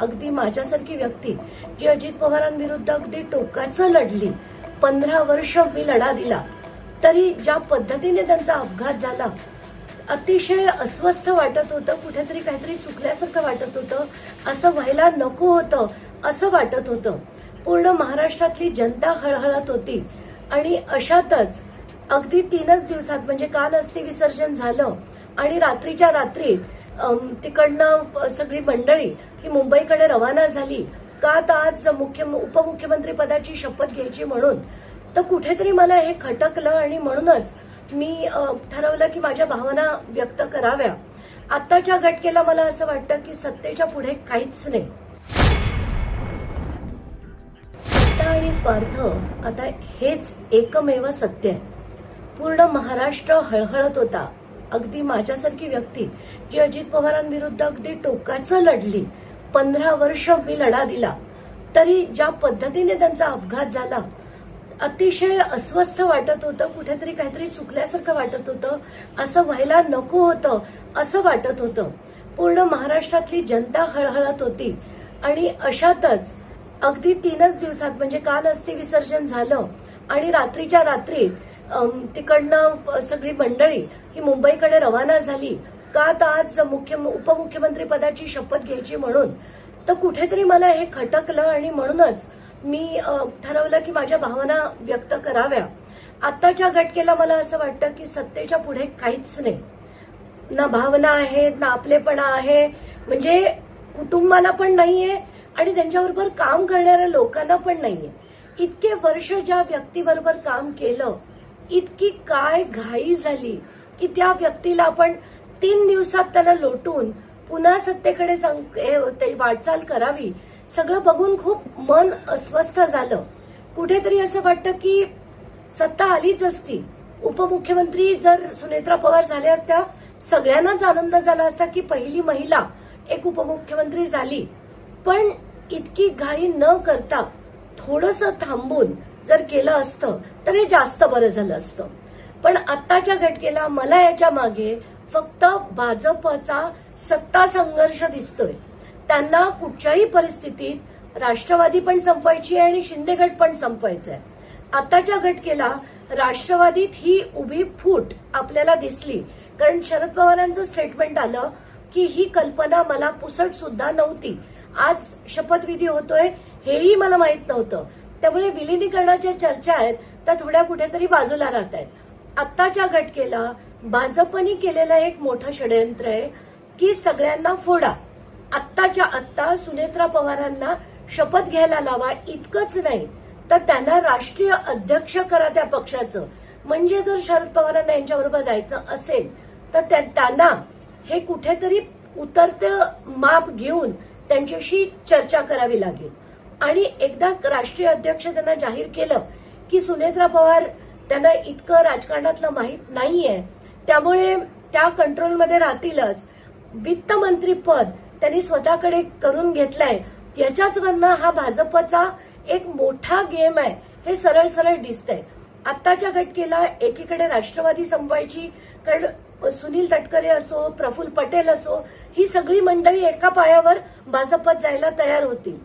अगदी माझ्यासारखी व्यक्ती जी अजित पवारांविरुद्ध अगदी टोकाचं लढली, 15 वर्ष मी लढा दिला, तरी ज्या पद्धतीने त्यांचा अपघात झाला, अतिशय अस्वस्थ वाटत होतं, कुठेतरी काहीतरी चुकल्यासारखं वाटत होतं, असं व्हायला नको होतं असं वाटत होतं. पूर्ण महाराष्ट्रातली जनता हळहळत होती आणि अशातच अगदी 3च दिवसात म्हणजे काल अस्थि विसर्जन झालं आणि रात्रीच्या रात्री तिकडनं सगळी मंडळी ही मुंबईकडे रवाना झाली का तर आज उपमुख्यमंत्री पदाची शपथ घ्यायची म्हणून. तर कुठेतरी मला हे खटकलं आणि म्हणूनच मी ठरवलं की माझ्या भावना व्यक्त कराव्या. आत्ताच्या घटकेला मला असं वाटतं की सत्तेच्या पुढे काहीच नाही. सत्ता आणि स्वार्थ आता हेच एकमेव सत्य आहे. पूर्ण महाराष्ट्र हळहळत होता. अगदी माझ्यासारखी व्यक्ती जी अजित पवारांविरुद्ध अगदी टोकाचं लढली, 15 वर्ष मी लढा दिला, तरी ज्या पद्धतीने त्यांचा अपघात झाला, अतिशय अस्वस्थ वाटत होतं, कुठेतरी काहीतरी चुकल्यासारखं वाटत होतं, असं व्हायला नको होतं असं वाटत होतं. पूर्ण महाराष्ट्रातली जनता हळहळत होती आणि अशातच अगदी 3च दिवसात म्हणजे काल अस्थि विसर्जन झालं आणि रात्रीच्या रात्री तिकडनं सगळी मंडळी ही मुंबईकडे रवाना झाली का तर आज उपमुख्यमंत्री पदाची शपथ घ्यायची म्हणून. तर कुठेतरी मला हे खटकलं आणि म्हणूनच मी ठरवलं की माझ्या भावना व्यक्त कराव्या. आत्ताच्या घटकेला मला असं वाटतं की सत्तेच्या पुढे काहीच नाही. ना भावना आहेत, ना आपलेपणा आहे, म्हणजे कुटुंबाला पण नाहीये आणि त्यांच्याबरोबर काम करणाऱ्या लोकांना पण नाहीये. इतके वर्ष ज्या व्यक्तीबरोबर काम केलं, इतकी काय घाई झाली की त्या व्यक्तीला आपण 3 दिवसात त्याला लोटून पुन्हा सत्तेकडे वाटचाल करावी. सगळं बघून खूप मन अस्वस्थ झालं. कुठेतरी असं वाटतं की सत्ता आलीच असती, उपमुख्यमंत्री जर सुनेत्रा पवार झाल्या असत्या, सगळ्यांनाच आनंद झाला असता की पहिली महिला एक उपमुख्यमंत्री झाली. पण इतकी घाई न करता थोडंसं थांबून जर केलं असतं तर हे जास्त बरं झालं असतं. पण आत्ताच्या घटकेला मला याच्या मागे फक्त भाजपचा सत्ता संघर्ष दिसतोय. त्यांना कुठच्याही परिस्थितीत राष्ट्रवादी पण संपवायची आहे आणि शिंदे गट पण संपवायचा आहे. आताच्या घटकेला राष्ट्रवादीत ही उभी फूट आपल्याला दिसली, कारण शरद पवारांचं स्टेटमेंट आलं की ही कल्पना मला पुसट सुद्धा नव्हती. आज शपथविधी होतोय हेही मला माहित नव्हतं. त्यामुळे विलिनीकरणाच्या चर्चा आहेत त्या थोड्या कुठेतरी बाजूला राहत आहेत. आत्ताच्या घटकेला भाजपनी केलेलं एक मोठं षडयंत्र आहे की सगळ्यांना फोडा, आत्ताच्या आत्ता सुनेत्रा पवारांना शपथ घ्यायला लावा. इतकंच नाही तर त्यांना राष्ट्रीय अध्यक्ष करा त्या पक्षाचं. म्हणजे जर शरद पवारांना यांच्याबरोबर जायचं असेल तर त्यांना हे कुठेतरी उतरतं माप घेऊन त्यांच्याशी चर्चा करावी लागेल. आणि एकदा राष्ट्रीय अध्यक्ष त्यांना जाहीर केलं की सुनेत्रा पवार त्यांना इतकं राजकारणातलं माहीत नाहीये, त्यामुळे त्या कंट्रोलमध्ये राहतीलच. वित्तमंत्री पद त्यांनी स्वतःकडे करून घेतलंय. याच्याच वरनं हा भाजपचा एक मोठा गेम आहे हे सरळ सरळ दिसतंय. आत्ताच्या घटकेला एकीकडे राष्ट्रवादी संपवायची, कारण सुनील तटकरे असो, प्रफुल्ल पटेल असो, ही सगळी मंडळी एका पायावर भाजपात जायला तयार होती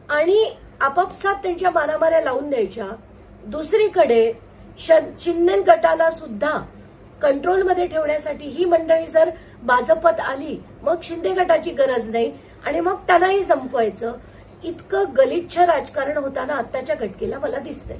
आणि आपापसात त्यांच्या मारामाऱ्या लावून द्यायच्या. दुसरीकडे शिंदे गटाला सुद्धा कंट्रोलमध्ये ठेवण्यासाठी ही मंडळी जर भाजपात आली, मग शिंदे गटाची गरज नाही आणि मग त्यांनाही संपवायचं. इतकं गलिच्छ राजकारण होताना आत्ताच्या घटकेला मला दिसतंय.